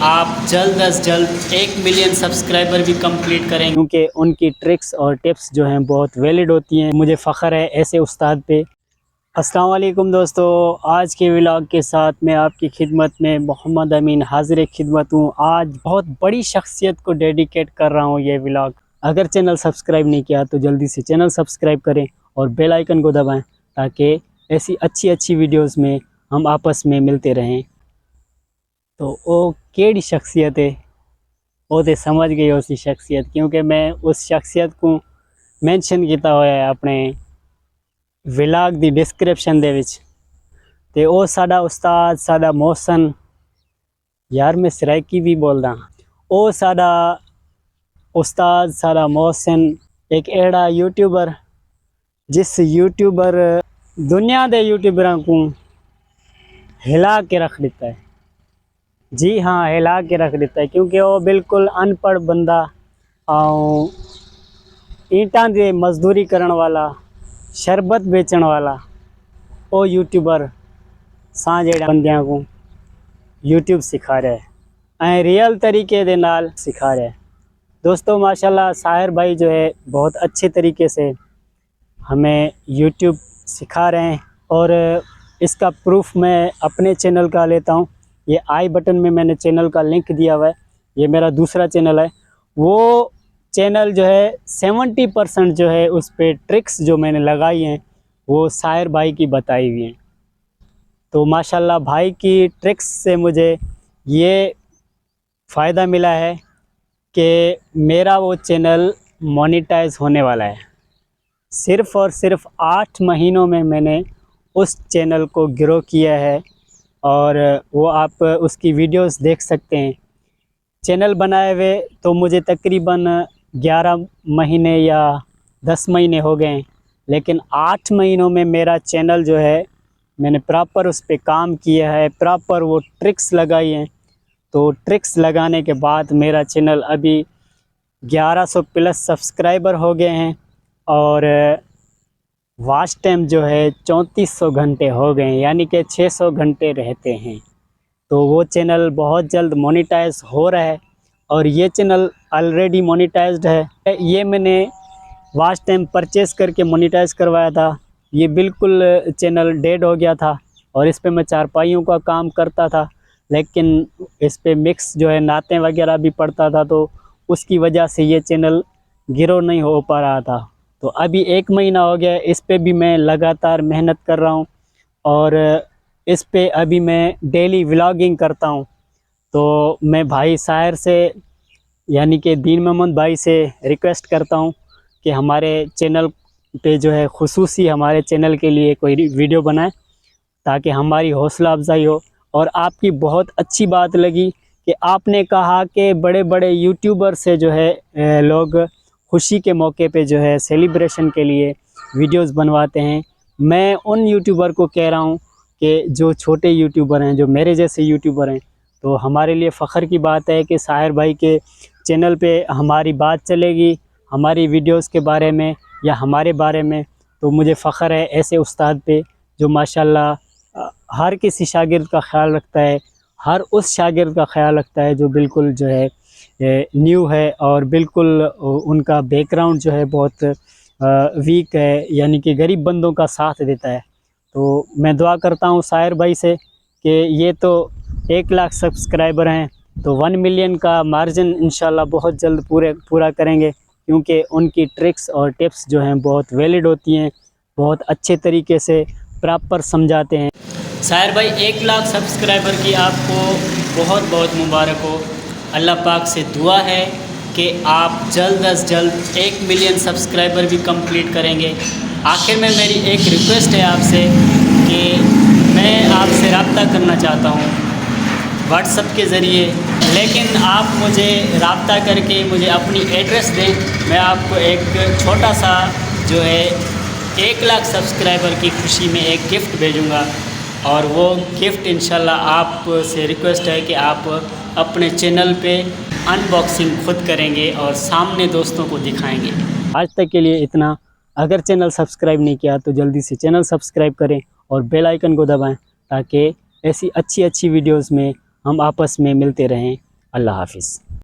आप जल्द अज जल्द 1 मिलियन सब्सक्राइबर भी कंप्लीट करेंगे, क्योंकि उनकी ट्रिक्स और टिप्स जो हैं बहुत वैलिड होती हैं। मुझे फ़ख्र है ऐसे उस्ताद पे। अस्सलाम वालेकुम दोस्तों, आज के व्लॉग के साथ मैं आपकी खिदमत में मोहम्मद अमीन हाजिर खिदमत हूँ। आज बहुत बड़ी शख्सियत को डेडिकेट कर रहा हूँ ये व्लॉग। अगर चैनल सब्सक्राइब नहीं किया तो जल्दी से चैनल सब्सक्राइब करें और बेल आइकन को दबाएं, ताकि ऐसी अच्छी वीडियोस में हम आपस में मिलते रहें। तो वो केड़ी शख्सियत है, वो तो समझ गई उसी शख्सियत, क्योंकि मैं उस शख्सियत को मैंशन किया हुआ है अपने व्लॉग दी डिस्क्रिप्शन दे विच। ते ओ साडा उस्ताद साडा मोहसन, यार मैं सराइकी भी बोल रहा, ओ साडा उस्ताद साडा मोहसन एक एड़ा यूट्यूबर जिस यूट्यूबर दुनिया दे यूट्यूबरां को हिला के रख देता है। जी हाँ, हिला के रख देता है, क्योंकि वो बिल्कुल अनपढ़ बंदा और ईंटां दे मजदूरी करने वाला, शरबत बेचण वाला वो यूट्यूबर साजेड़ा बंदियां को यूट्यूब सिखा रहा है, रियल तरीके दे नाल सिखा रहा है। दोस्तों माशाल्लाह साहिर भाई जो है बहुत अच्छे तरीके से हमें यूट्यूब सिखा रहे हैं, और इसका प्रूफ मैं अपने चैनल का लेता हूँ। ये आई बटन में मैंने चैनल का लिंक दिया हुआ है, ये मेरा दूसरा चैनल है। वो चैनल जो है 70% जो है उस पर ट्रिक्स जो मैंने लगाई हैं वो साहिर भाई की बताई हुई हैं। तो माशाल्लाह भाई की ट्रिक्स से मुझे ये फ़ायदा मिला है कि मेरा वो चैनल मोनेटाइज होने वाला है। सिर्फ़ और सिर्फ 8 महीनों में मैंने उस चैनल को ग्रो किया है, और वो आप उसकी वीडियोस देख सकते हैं। चैनल बनाए हुए तो मुझे तकरीबन 11 महीने या 10 महीने हो गए हैं, लेकिन 8 महीनों में मेरा चैनल जो है मैंने प्रॉपर उस पर काम किया है, प्रॉपर वो ट्रिक्स लगाई हैं। तो ट्रिक्स लगाने के बाद मेरा चैनल अभी 1100 प्लस सब्सक्राइबर हो गए हैं, और वॉच टाइम जो है 3400 घंटे हो गए हैं, यानी कि 600 घंटे रहते हैं। तो वो चैनल बहुत जल्द मोनेटाइज हो रहा है, और ये चैनल ऑलरेडी मोनेटाइज्ड है। ये मैंने वॉच टाइम परचेस करके मोनेटाइज करवाया था। ये बिल्कुल चैनल डेड हो गया था, और इस पे मैं चारपाइयों का काम करता था, लेकिन इस पे मिक्स जो है नातें वगैरह भी पड़ता था, तो उसकी वजह से ये चैनल ग्रो नहीं हो पा रहा था। तो अभी 1 महीना हो गया, इस पे भी मैं लगातार मेहनत कर रहा हूँ, और इस पे अभी मैं डेली व्लॉगिंग करता हूँ। तो मैं भाई साहिर से यानी कि दीन मोहम्मद भाई से रिक्वेस्ट करता हूँ कि हमारे चैनल पे जो है खुसूसी हमारे चैनल के लिए कोई वीडियो बनाए, ताकि हमारी हौसला अफजाई हो। और आपकी बहुत अच्छी बात लगी कि आपने कहा कि बड़े बड़े यूट्यूबर से जो है लोग खुशी के मौके पे जो है सेलिब्रेशन के लिए वीडियोस बनवाते हैं। मैं उन यूट्यूबर को कह रहा हूँ कि जो छोटे यूट्यूबर हैं, जो मेरे जैसे यूट्यूबर हैं, तो हमारे लिए फ़ख्र की बात है कि साहिर भाई के चैनल पे हमारी बात चलेगी, हमारी वीडियोस के बारे में या हमारे बारे में। तो मुझे फ़ख्र है ऐसे उस्ताद पे जो माशाल्लाह हर किसी शागिर्द का ख्याल रखता है, हर उस शागिर्द का ख्याल रखता है जो बिल्कुल जो है न्यू है, और बिल्कुल उनका बैकग्राउंड जो है बहुत वीक है, यानी कि गरीब बंदों का साथ देता है। तो मैं दुआ करता हूँ साहिर भाई से कि ये तो 1 लाख सब्सक्राइबर हैं, तो 1 मिलियन का मार्जिन इंशाल्लाह बहुत जल्द पूरा करेंगे, क्योंकि उनकी ट्रिक्स और टिप्स जो हैं बहुत वैलिड होती हैं, बहुत अच्छे तरीके से प्रॉपर समझाते हैं। साहिर भाई 1 लाख सब्सक्राइबर की आपको बहुत बहुत मुबारक हो। अल्लाह पाक से दुआ है कि आप जल्द अज जल्द 1 मिलियन सब्सक्राइबर भी कंप्लीट करेंगे। आखिर में मेरी एक रिक्वेस्ट है आपसे कि मैं आपसे रब्ता करना चाहता हूँ व्हाट्सएप के ज़रिए, लेकिन आप मुझे रब्ता करके मुझे अपनी एड्रेस दें। मैं आपको एक छोटा सा जो है 1 लाख सब्सक्राइबर की खुशी में एक गिफ्ट भेजूँगा, और वो गिफ्ट इंशाल्लाह आपसे रिक्वेस्ट है कि आप अपने चैनल पे अनबॉक्सिंग खुद करेंगे और सामने दोस्तों को दिखाएंगे। आज तक के लिए इतना। अगर चैनल सब्सक्राइब नहीं किया तो जल्दी से चैनल सब्सक्राइब करें और बेल आइकन को दबाएं, ताकि ऐसी अच्छी वीडियोस में हम आपस में मिलते रहें। अल्लाह हाफिज़।